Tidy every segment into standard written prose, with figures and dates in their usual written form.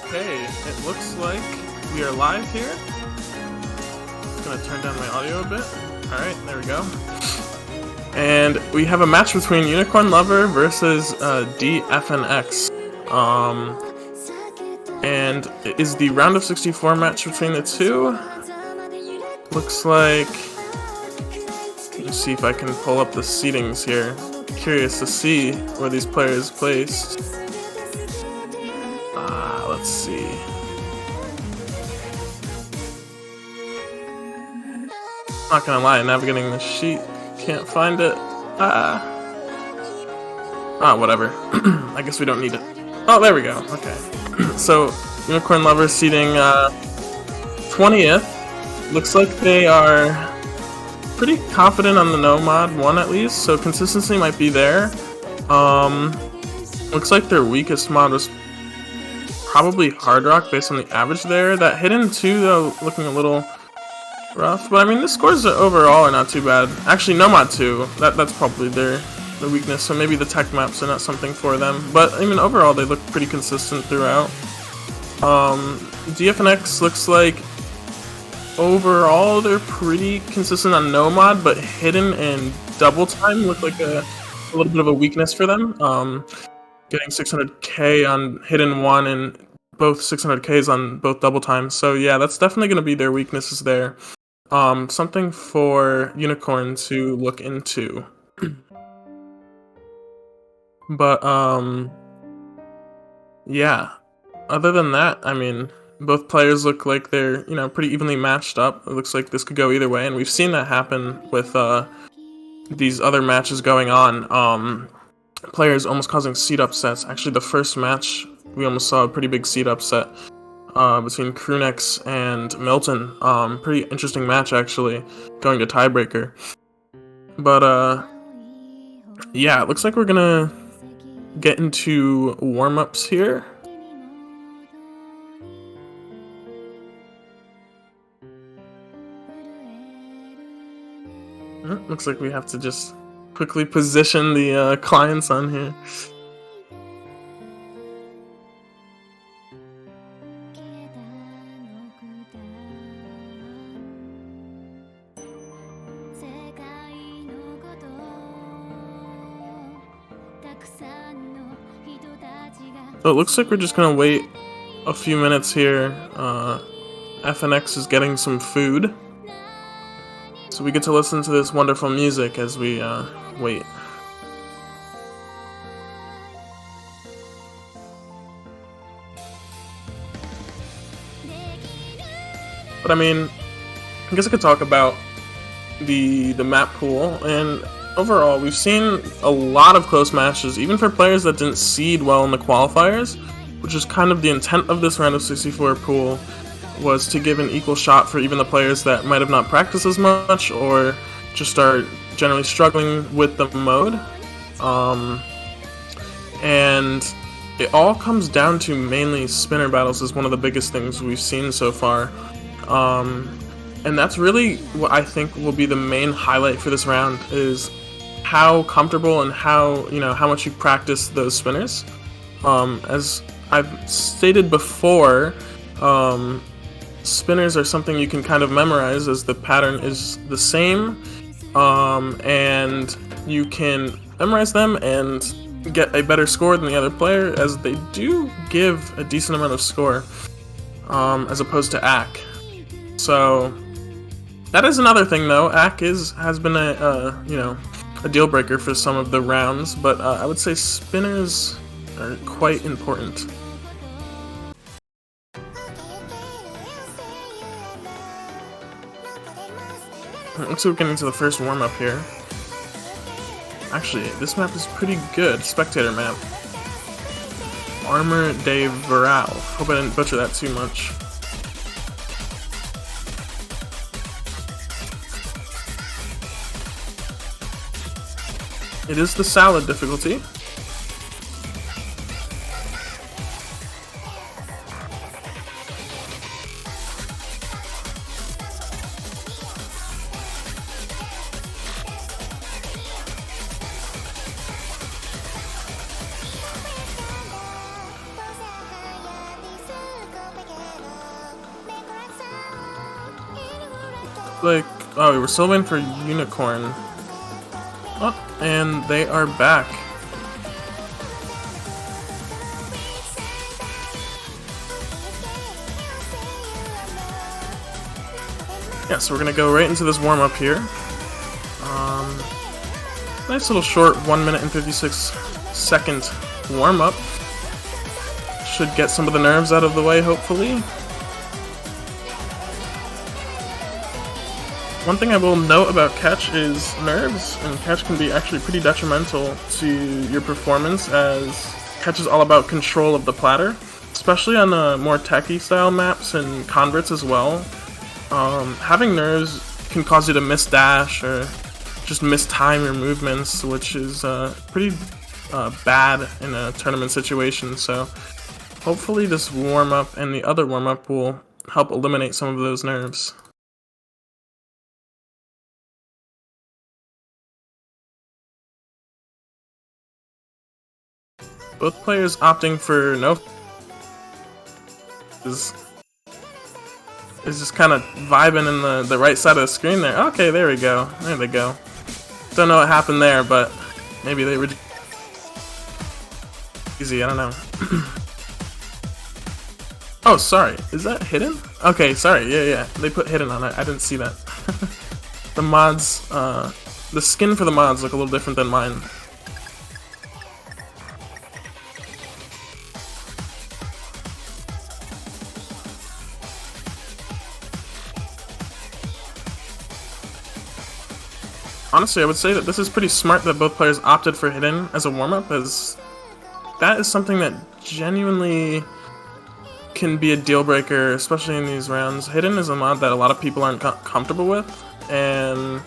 Okay, it looks like we are live here. I'm gonna turn down my audio a bit. Alright, there we go. And we have a match between unicornlover versus DFNX. And it is the round of 64 match between the two. Looks like... Let's see if I can pull up the seedings here. Curious to see where these players placed. Let's see. Not gonna lie, navigating the sheet, can't find it. Whatever. I guess we don't need it. Oh, there we go. Okay. So, unicornlover seating 20th. Looks like they are pretty confident on the no mod one at least, so consistency might be there. Looks like their weakest mod was probably hard rock based on the average there. That hidden 2 though looking a little rough, but I mean the scores overall are not too bad. Actually, no mod 2, that's probably their weakness, so maybe the tech maps are not something for them. But I mean overall they look pretty consistent throughout. DFNX looks like overall they're pretty consistent on no mod, but hidden and double time look like a little bit of a weakness for them. Getting 600k on hidden 1 and both 600ks on both double times. So yeah, that's definitely going to be their weaknesses there. Something for Unicorn to look into. But yeah, other than that, I mean, both players look like they're, pretty evenly matched up. It looks like this could go either way, and we've seen that happen with these other matches going on. Players almost causing seed upsets. Actually, the first match, we almost saw a pretty big seed upset between Krunex and Milton. Pretty interesting match, actually, going to tiebreaker. But, yeah, it looks like we're gonna get into warm-ups here. Looks like we have to just quickly position the clients on here. So it looks like we're just gonna wait a few minutes here. FNX is getting some food, so we get to listen to this wonderful music as we wait. But I mean, I guess I could talk about the map pool, and overall we've seen a lot of close matches, even for players that didn't seed well in the qualifiers. which is kind of the intent of this round of 64 pool, was to give an equal shot for even the players that might have not practiced as much or just are generally struggling with the mode. And it all comes down to mainly spinner battles is one of the biggest things we've seen so far. And that's really what I think will be the main highlight for this round, is how comfortable and how much you practice those spinners. As I've stated before, spinners are something you can kind of memorize, as the pattern is the same, and you can memorize them and get a better score than the other player, as they do give a decent amount of score, as opposed to AC. So that is another thing, though. AC has been a deal breaker for some of the rounds, but I would say spinners are quite important. Looks like we're getting into the first warm-up here. Actually, this map is pretty good. Spectator map. Armor de Varal. Hope I didn't butcher that too much. It is the salad difficulty. Like, oh, we were still waiting for Unicorn. Oh, and they are back. Yeah, so we're gonna go right into this warm-up here. Nice little short 1 minute and 56-second warm-up. Should get some of the nerves out of the way, hopefully. One thing I will note about catch is nerves, and catch can be actually pretty detrimental to your performance, as catch is all about control of the platter, especially on more techie style maps and converts as well. Having nerves can cause you to miss dash or just mistime your movements, which is pretty bad in a tournament situation. So hopefully this warm-up and the other warm-up will help eliminate some of those nerves. Both players opting for no is just kind of vibing in the right side of the screen there. Okay, there we go. There they go. Don't know what happened there, but maybe they were easy. I don't know. Oh, sorry. Is that hidden? Okay, sorry. Yeah. They put hidden on it. I didn't see that. The mods, the skin for the mods look a little different than mine. Honestly, I would say that this is pretty smart that both players opted for hidden as a warm-up, as that is something that genuinely can be a deal breaker, especially in these rounds. Hidden is a mod that a lot of people aren't comfortable with, and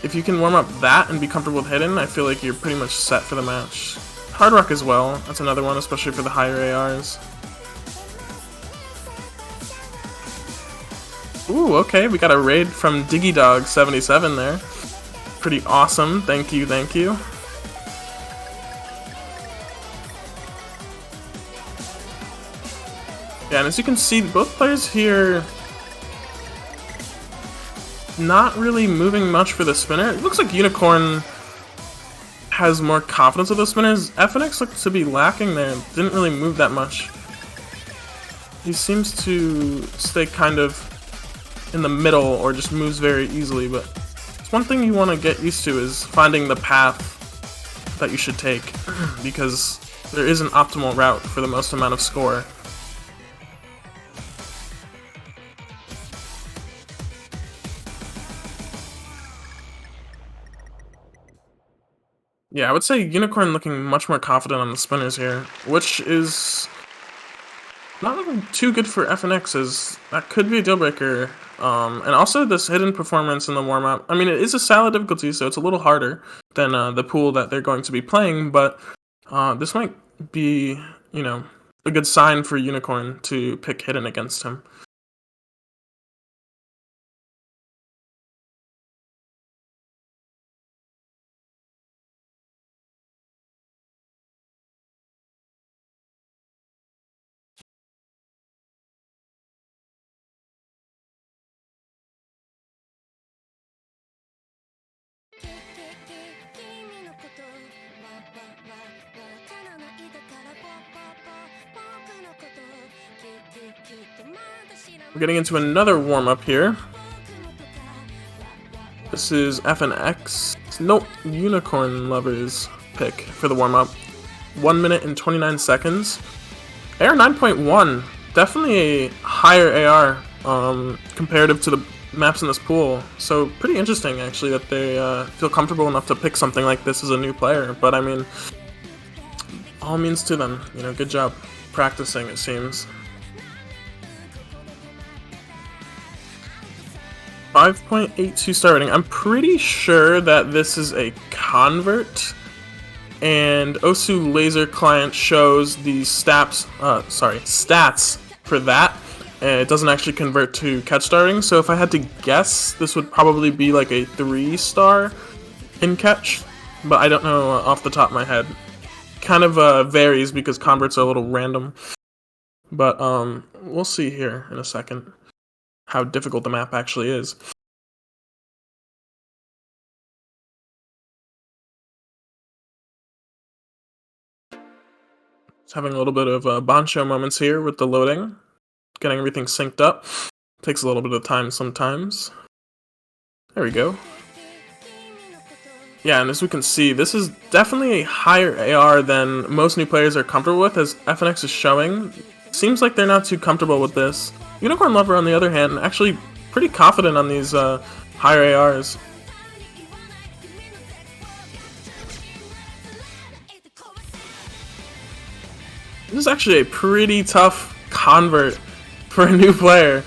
if you can warm up that and be comfortable with hidden, I feel like you're pretty much set for the match. Hard Rock as well, that's another one, especially for the higher ARs. Ooh, okay, we got a raid from DiggyDog77 there. Pretty awesome, thank you. Yeah, and as you can see, both players here not really moving much for the spinner. It looks like Unicorn has more confidence with the spinners. FNX looked to be lacking there, didn't really move that much. He seems to stay kind of in the middle or just moves very easily, but it's one thing you want to get used to is finding the path that you should take, because there is an optimal route for the most amount of score. Yeah, I would say Unicorn looking much more confident on the spinners here, which is not looking too good for FNX, as that could be a deal breaker. And also this hidden performance in the warm up. I mean, it is a salad difficulty, so it's a little harder than the pool that they're going to be playing. But this might be, a good sign for Unicorn to pick hidden against him. We're getting into another warm-up here. This is FNX. Nope, Unicorn Lover's pick for the warm-up. 1 minute and 29 seconds. AR 9.1, definitely a higher AR comparative to the maps in this pool. So pretty interesting actually that they feel comfortable enough to pick something like this as a new player. But I mean, all means to them. Good job practicing, it seems. 5.82 star rating. I'm pretty sure that this is a convert, and Osu Laser Client shows the stats for that. And it doesn't actually convert to catch starting. So if I had to guess, this would probably be like a 3-star in catch, but I don't know off the top of my head. Kind of varies because converts are a little random. But we'll see here in a second how difficult the map actually is. Just having a little bit of Bancho moments here with the loading, getting everything synced up. Takes a little bit of time sometimes. There we go. Yeah, and as we can see, this is definitely a higher AR than most new players are comfortable with, as FNX is showing. Seems like they're not too comfortable with this. Unicorn Lover, on the other hand, actually pretty confident on these higher ARs. This is actually a pretty tough convert for a new player.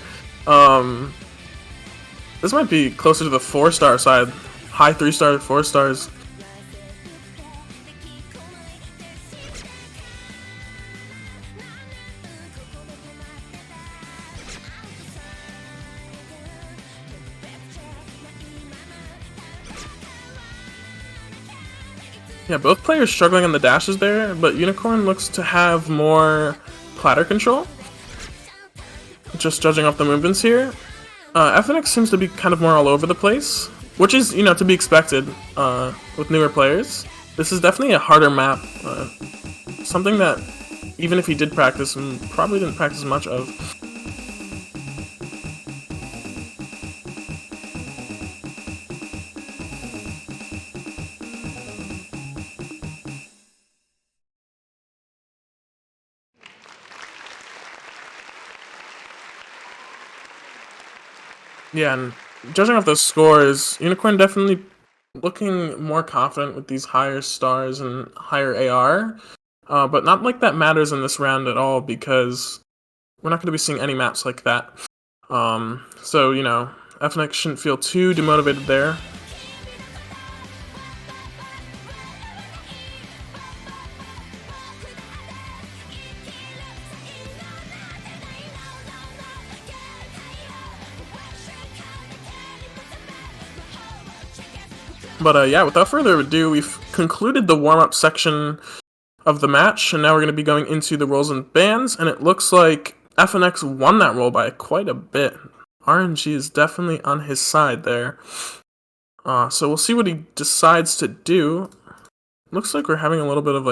This might be closer to the 4-star side. High 3-star, 4 stars. Yeah, both players struggling on the dashes there, but Unicorn looks to have more platter control. Just judging off the movements here. FNX seems to be kind of more all over the place, which is, to be expected with newer players. This is definitely a harder map, something that even if he did practice, probably didn't practice much of. Yeah, and judging off those scores, Unicorn definitely looking more confident with these higher stars and higher AR, but not like that matters in this round at all because we're not going to be seeing any maps like that. So, FNX shouldn't feel too demotivated there. But yeah, without further ado, we've concluded the warm-up section of the match, and now we're going to be going into the rolls and bans, and it looks like FNX won that roll by quite a bit. RNG is definitely on his side there. So we'll see what he decides to do. Looks like we're having a little bit of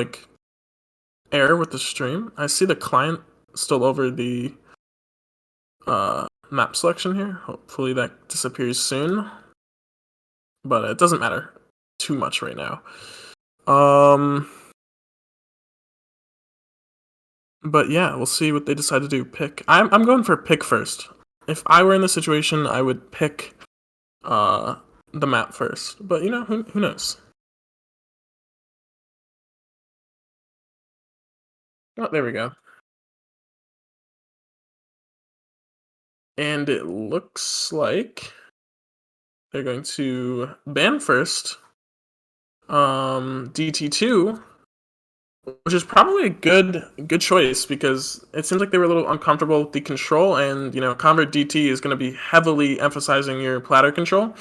error with the stream. I see the client still over the map selection here. Hopefully that disappears soon. But it doesn't matter too much right now. But yeah, we'll see what they decide to do. Pick. I'm going for pick first. If I were in this situation, I would pick the map first. But who knows? Oh, there we go. And it looks like they're going to ban first DT2, which is probably a good choice because it seems like they were a little uncomfortable with the control, and Convert DT is going to be heavily emphasizing your platter control.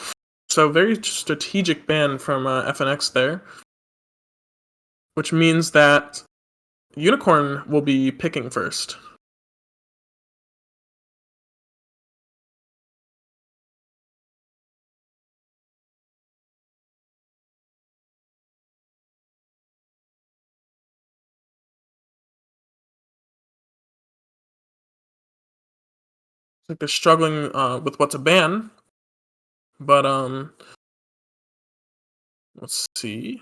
So very strategic ban from FNX there, which means that Unicorn will be picking first. Like they're struggling with what to ban, but let's see.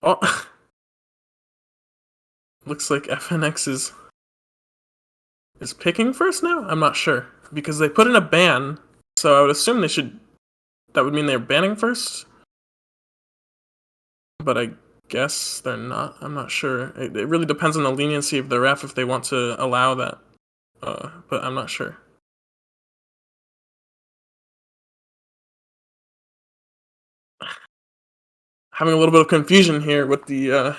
Oh, looks like FNX is picking first now. I'm not sure because they put in a ban, so I would assume they should. That would mean they're banning first, but I guess they're not. I'm not sure. It really depends on the leniency of the ref if they want to allow that. But I'm not sure. Having a little bit of confusion here with the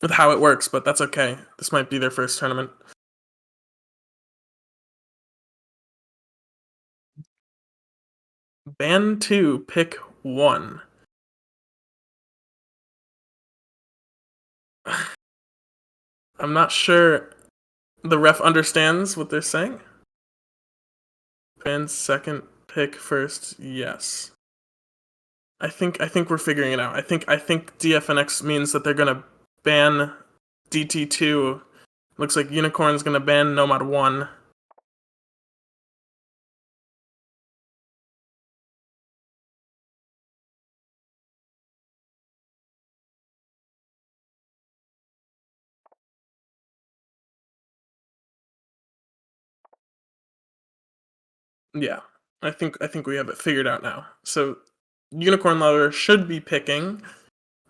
with how it works, but that's okay. This might be their first tournament. Ban 2, pick 1. I'm not sure the ref understands what they're saying. Ban second, pick first, yes. I think we're figuring it out. I think DFNX means that they're gonna ban DT2. Looks like Unicorn's gonna ban Nomad 1. Yeah. I think we have it figured out now. So Unicorn Lover should be picking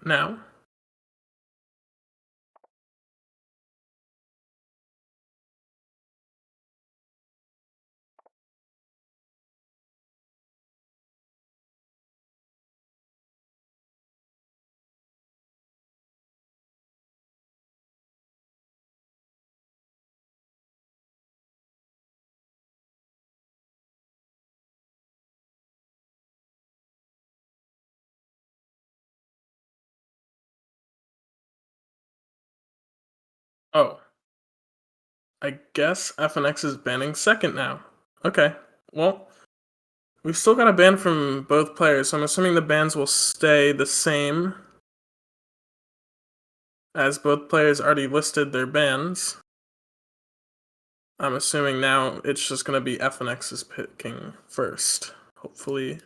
now. Oh, I guess FNX is banning second now. Okay. Well, we've still got a ban from both players, so I'm assuming the bans will stay the same as both players already listed their bans. I'm assuming now it's just going to be FNX is picking first, hopefully.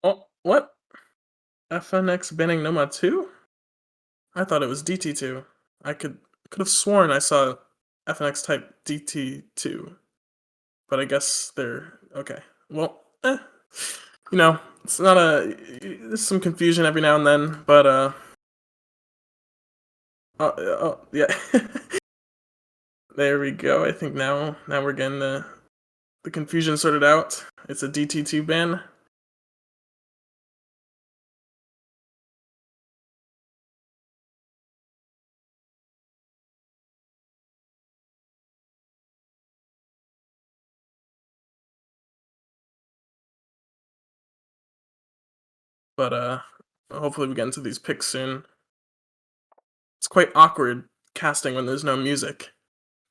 Oh, what? FNX banning Nomad 2? I thought it was DT2. I could have sworn I saw FNX type DT2, but I guess they're okay. Well, it's not there's some confusion every now and then, but yeah. There we go. I think now we're getting the confusion sorted out. It's a DT2 ban. But hopefully we get into these picks soon. It's quite awkward casting when there's no music.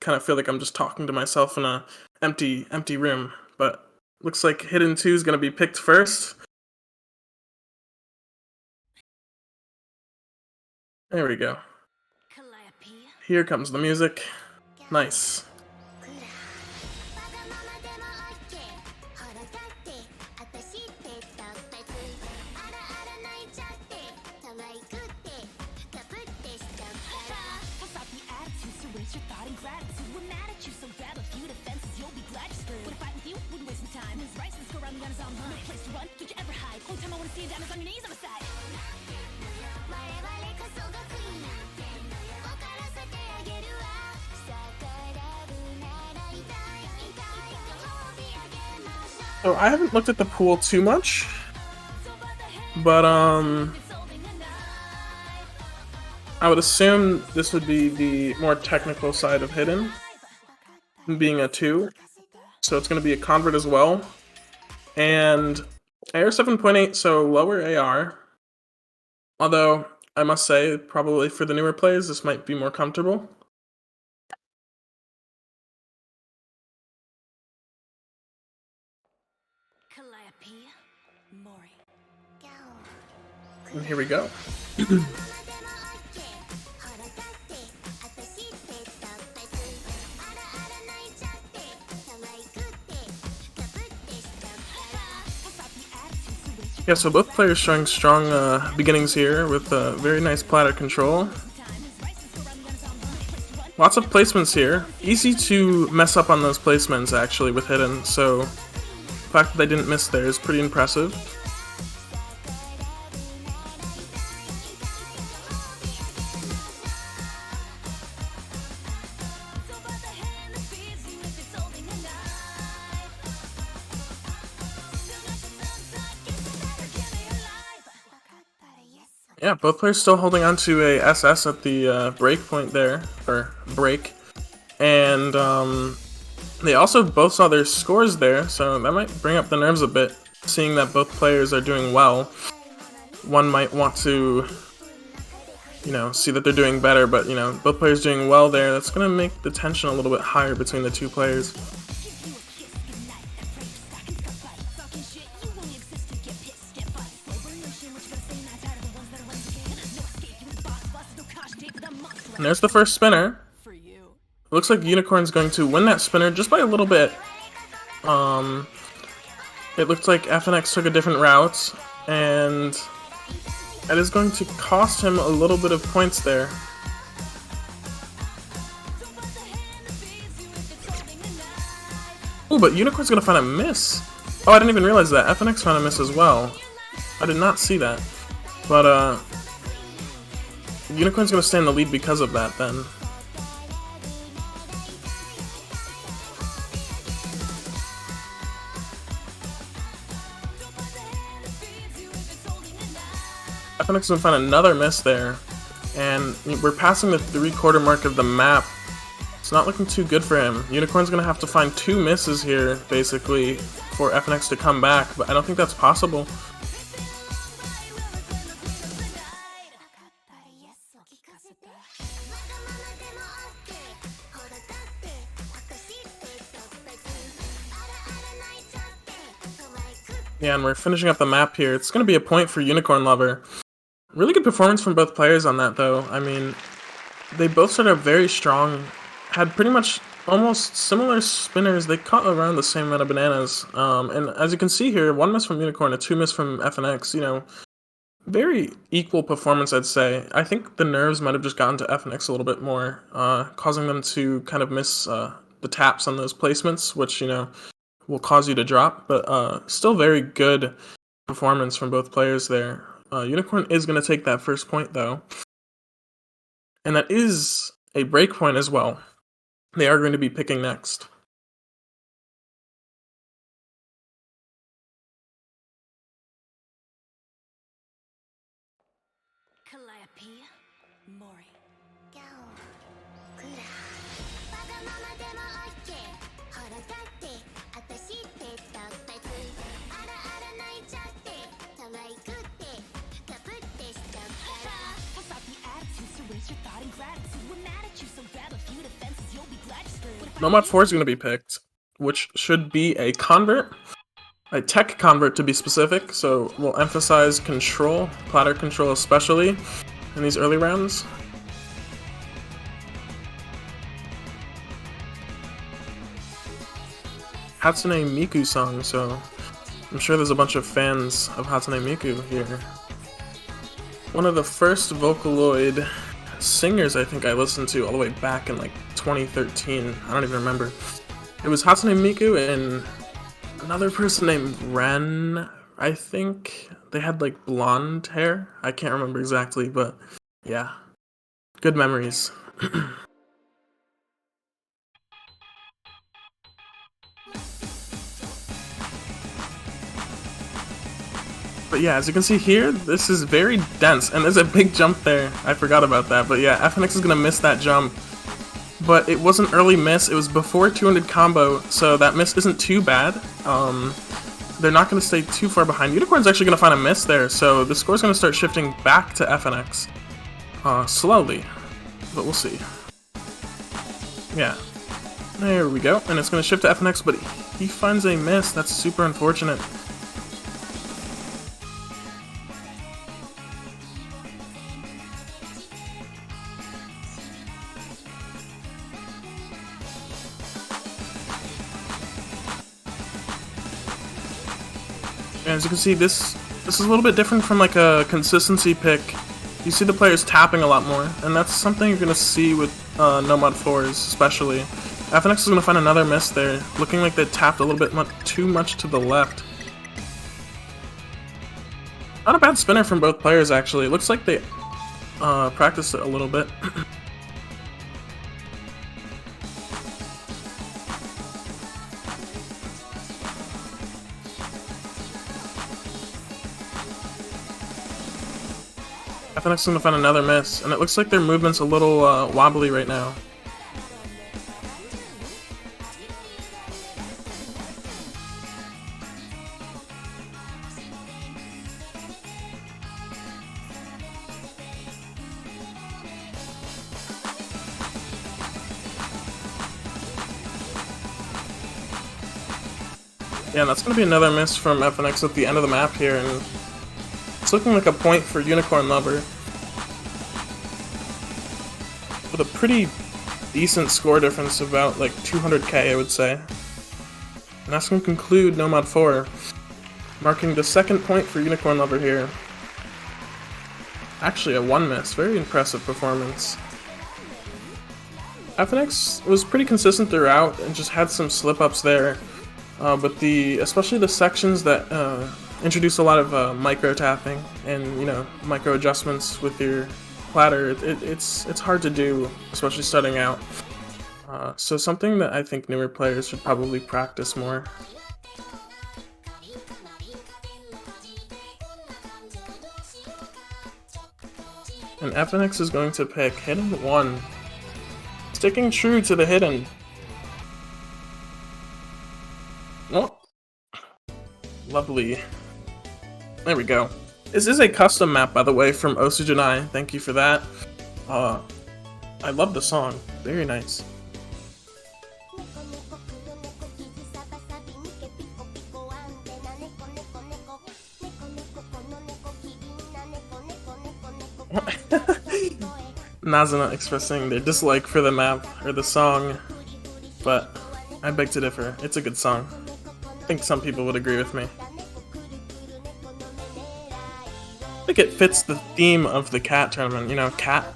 Kind of feel like I'm just talking to myself in a empty room. But looks like Hidden 2 is gonna be picked first. There we go. Here comes the music. Nice. So I haven't looked at the pool too much, but I would assume this would be the more technical side of Hidden, being a 2. So it's going to be a convert as well. And AR 7.8, so lower AR. Although, I must say, probably for the newer players, this might be more comfortable. And here we go. Yeah, so both players showing strong beginnings here with very nice platter control. Lots of placements here. Easy to mess up on those placements actually with Hidden, so the fact that they didn't miss there is pretty impressive. Yeah, both players still holding on to a SS at the break point there, or break. And they also both saw their scores there, so that might bring up the nerves a bit, seeing that both players are doing well. One might want to, see that they're doing better, but, both players doing well there, that's going to make the tension a little bit higher between the two players. And there's the first spinner. It looks like Unicorn's going to win that spinner just by a little bit. It looks like FNX took a different route, and that is going to cost him a little bit of points there. Ooh, but Unicorn's gonna find a miss. Oh, I didn't even realize that. FNX found a miss as well. I did not see that. But, Unicorn's gonna stay in the lead because of that, then. FNX is gonna find another miss there. And we're passing the 3/4 mark of the map. It's not looking too good for him. Unicorn's gonna have to find 2 misses here, basically, for FNX to come back, but I don't think that's possible. Yeah, and we're finishing up the map here. It's going to be a point for unicornlover. Really good performance from both players on that, though. I mean, they both started out very strong, had pretty much almost similar spinners. They caught around the same amount of bananas. And as you can see here, 1 miss from Unicorn, a 2 miss from FNX, very equal performance, I'd say. I think the nerves might have just gotten to FNX a little bit more, causing them to kind of miss the taps on those placements, which, will cause you to drop, but still very good performance from both players there. Unicorn is going to take that first point, though. And that is a break point as well. They are going to be picking next. Nomad 4 is going to be picked, which should be a convert, a tech convert to be specific, so we'll emphasize control, platter control especially, in these early rounds. Hatsune Miku song, so I'm sure there's a bunch of fans of Hatsune Miku here. One of the first Vocaloid singers I think I listened to all the way back in like 2013. I don't even remember. It was Hatsune Miku and Another person named Ren, I think. They had like blonde hair. I can't remember exactly, but yeah. Good memories. But yeah, as you can see here, this is very dense, and there's a big jump there. I forgot about that, but yeah, FNX is gonna miss that jump. But it was an early miss, it was before 200 combo, so that miss isn't too bad. They're not gonna stay too far behind. Unicorn's actually gonna find a miss there, so the score's gonna start shifting back to FNX. Slowly, but we'll see. Yeah, there we go, and it's gonna shift to FNX, but he finds a miss. That's super unfortunate. And as you can see, this is a little bit different from like a consistency pick. You see the players tapping a lot more, and that's something you're gonna see with no-mod 4s especially. FNX is gonna find another miss there, looking like they tapped a little bit too much to the left. Not a bad spinner from both players actually. It looks like they practiced it a little bit. FNX is gonna find another miss, and it looks like their movement's a little wobbly right now. Yeah, that's gonna be another miss from FNX at the end of the map here, and it's looking like a point for unicornlover. With a pretty decent score difference, about like 200k I would say. And that's going to conclude no-mod 4, marking the second point for unicornlover here. Actually a 1 miss, very impressive performance. FNX was pretty consistent throughout and just had some slip-ups there, but especially the sections that introduce a lot of micro tapping and, you know, micro adjustments with your platter, it's hard to do, especially starting out. So something that I think newer players should probably practice more. And FNX is going to pick hidden 1, sticking true to the hidden. Oh, lovely. There we go. This is a custom map, by the way, from Osujinai. Thank you for that. I love the song. Very nice. Nazuna expressing their dislike for the map, or the song, but I beg to differ. It's a good song. I think some people would agree with me. I think it fits the theme of the cat tournament, you know, cat.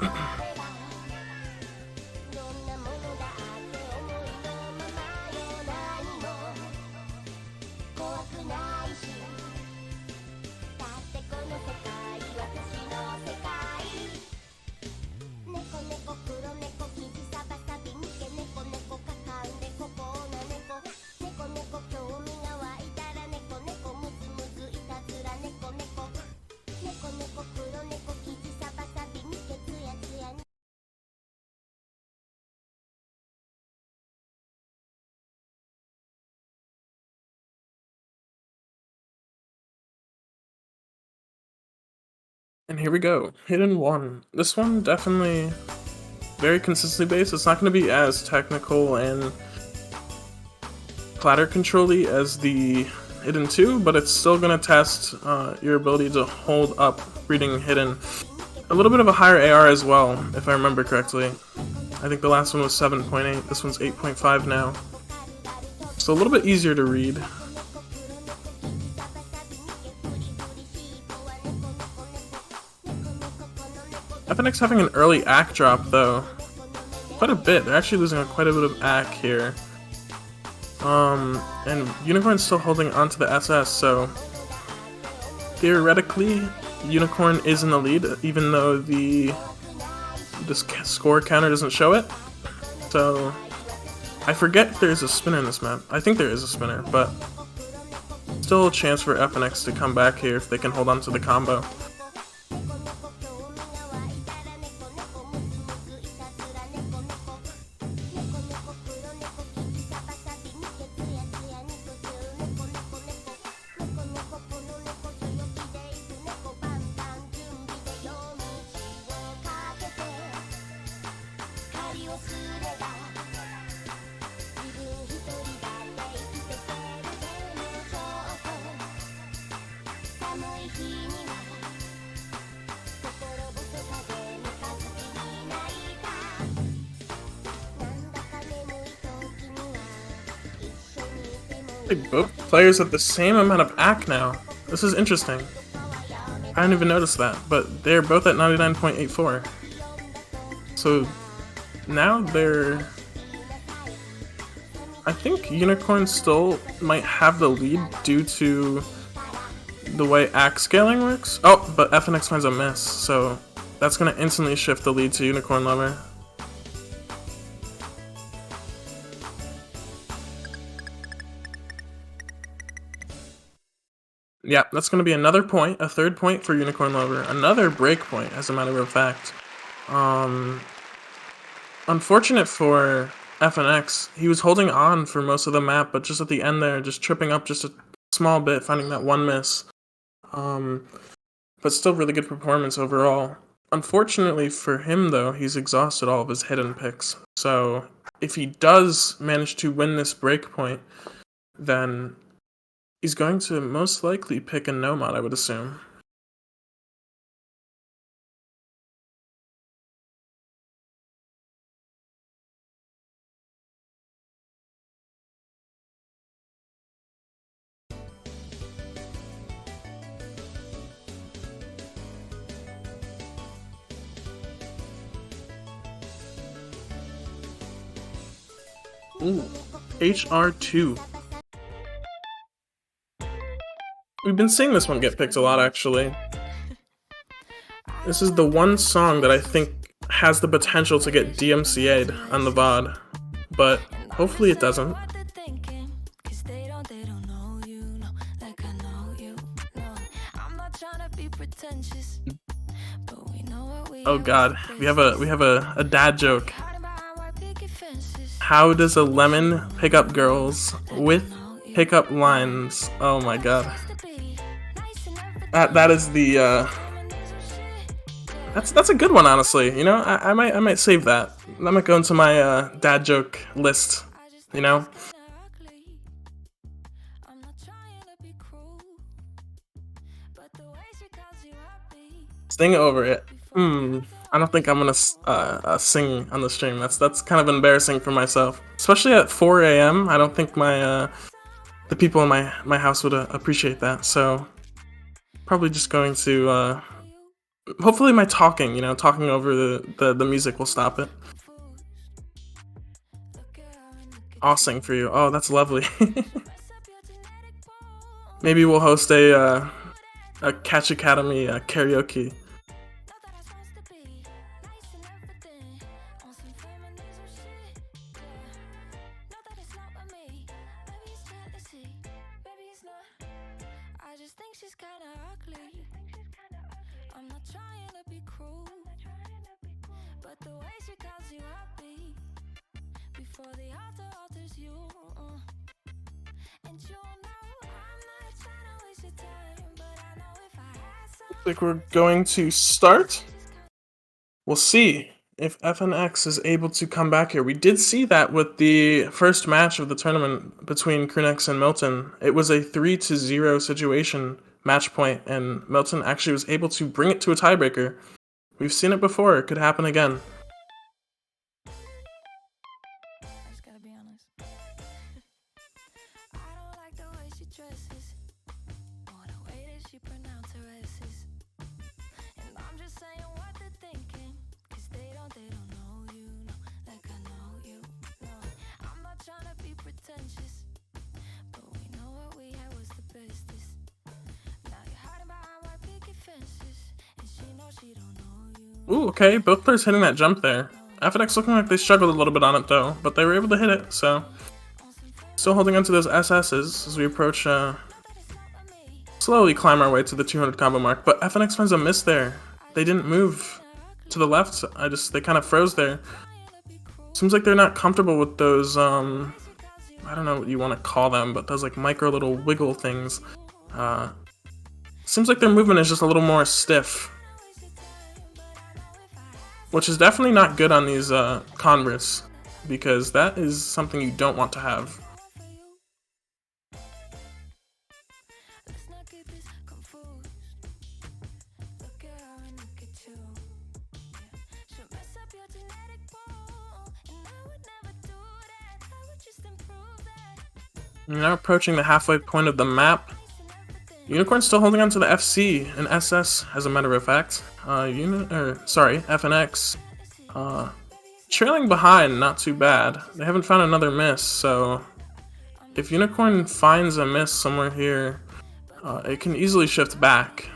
And here we go, hidden 1. This one definitely very consistently based. It's not going to be as technical and platter control-y as the hidden 2, but it's still going to test your ability to hold up reading hidden. A little bit of a higher AR as well, if I remember correctly. I think the last one was 7.8, this one's 8.5 now. So a little bit easier to read. FNX having an early AC drop though. Quite a bit. They're actually losing quite a bit of AC here. And Unicorn's still holding onto the SS, so theoretically, Unicorn is in the lead, even though this score counter doesn't show it. So I forget if there's a spinner in this map. I think there is a spinner, but still a chance for FNX to come back here if they can hold on to the combo. Both players have the same amount of AC now. This is interesting. I didn't even notice that, but they're both at 99.84. So now they're... I think Unicorn still might have the lead due to the way AC scaling works. Oh, but FNX finds a miss, so that's gonna instantly shift the lead to unicornlover. Yeah, that's going to be another point, a third point for unicornlover, another break point, as a matter of fact. Unfortunate for FNX, he was holding on for most of the map, but just at the end there, just tripping up just a small bit, finding that one miss. But still really good performance overall. Unfortunately for him, though, he's exhausted all of his hidden picks. So if he does manage to win this break point, then he's going to most likely pick a Nomad, I would assume. Ooh, HR2. We've been seeing this one get picked a lot, actually. This is the one song that I think has the potential to get DMCA'd on the VOD, but hopefully it doesn't. Oh god, we have a dad joke. How does a lemon pick up girls with pickup lines? Oh my god. That is the that's a good one, honestly. You know, I might save that. That might go into my dad joke list, you know? Sing over it. I don't think I'm gonna sing on the stream. That's kind of embarrassing for myself, especially at 4 a.m. I don't think my the people in my house would appreciate that. So probably just going to hopefully my talking, you know, talking over the music will stop it. I'll sing for you. Oh, that's lovely. Maybe we'll host a Catch Academy karaoke. Looks like we're going to start. We'll see if FNX is able to come back here. We did see that with the first match of the tournament between Krunex and Milton. It was a 3-0 situation, match point, and Milton actually was able to bring it to a tiebreaker. We've seen it before, it could happen again. Ooh, okay, both players hitting that jump there. FNX looking like they struggled a little bit on it though, but they were able to hit it, so... Still holding onto those SS's as we approach, slowly climb our way to the 200 combo mark, but FNX finds a miss there. They didn't move to the left, they kind of froze there. Seems like they're not comfortable with those, I don't know what you want to call them, but those like micro little wiggle things. Seems like their movement is just a little more stiff. Which is definitely not good on these Converse, because that is something you don't want to have. We're now approaching the halfway point of the map. Unicorn's still holding on to the FC and SS, as a matter of fact. FNX. Trailing behind, not too bad. They haven't found another miss, so if Unicorn finds a miss somewhere here, it can easily shift back.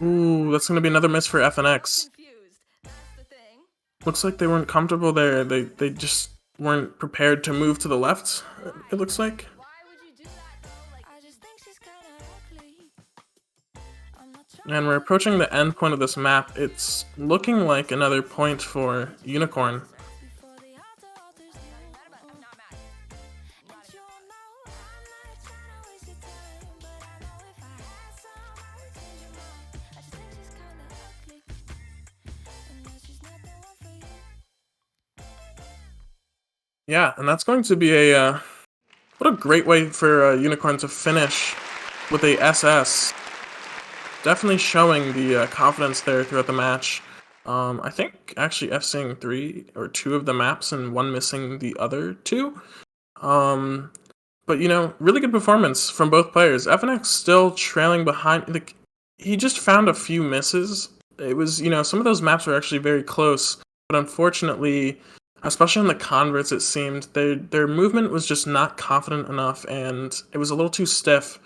Ooh, that's gonna be another miss for FNX. Looks like they weren't comfortable there. They just weren't prepared to move to the left, it looks like. And we're approaching the end point of this map. It's looking like another point for Unicorn. Yeah, and that's going to be a, what a great way for Unicorn to finish with a SS. Definitely showing the confidence there throughout the match. I think actually F-Sing 3 or 2 of the maps and 1 missing the other 2. But you know, really good performance from both players. FNX still trailing behind. He just found a few misses. It was, you know, some of those maps were actually very close, but unfortunately, especially on the converts, it seemed their movement was just not confident enough, and it was a little too stiff,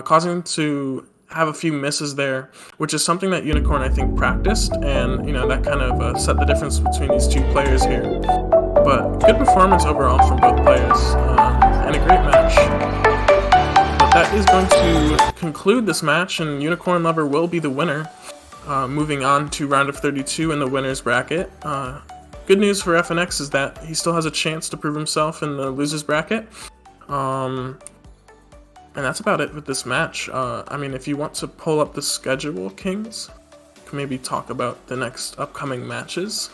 causing them to have a few misses there, which is something that Unicorn, I think, practiced, and you know, that kind of set the difference between these two players here. But good performance overall from both players, and a great match. But that is going to conclude this match, and Unicorn Lover will be the winner, moving on to round of 32 in the winner's bracket. Good news for FNX is that he still has a chance to prove himself in the loser's bracket. And that's about it with this match. I mean, if you want to pull up the schedule, Kings, you can maybe talk about the next upcoming matches.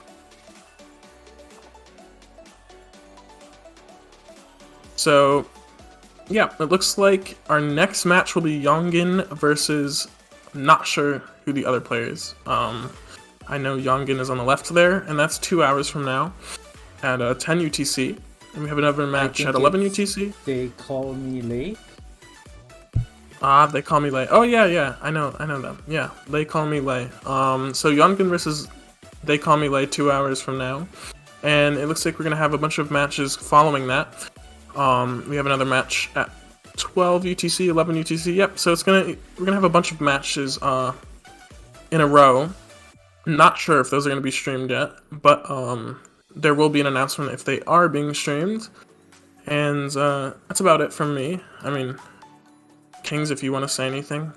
So, yeah, it looks like our next match will be Yongin versus, I'm not sure who the other player is. I know Yongin is on the left there, and that's 2 hours from now at 10 UTC. And we have another match at 11 UTC. They Call Me Lay. They Call Me Lay. Oh yeah, I know them. Yeah, They Call Me Lay. So Yongin versus They Call Me Lay 2 hours from now, and it looks like we're gonna have a bunch of matches following that. We have another match at 12 UTC, 11 UTC. Yep. So we're gonna have a bunch of matches in a row. Not sure if those are going to be streamed yet, but there will be an announcement if they are being streamed. And that's about it from me. I mean, Kings, if you want to say anything.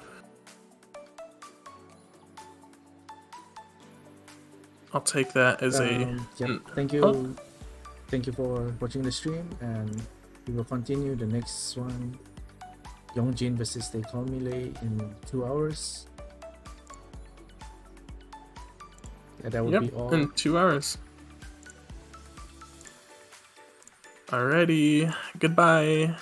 I'll take that as thank you. Oh. Thank you for watching the stream, and we will continue the next one. Yongjin versus They Call Me Lay in 2 hours. Yeah, that would be all. In 2 hours. Alrighty, goodbye.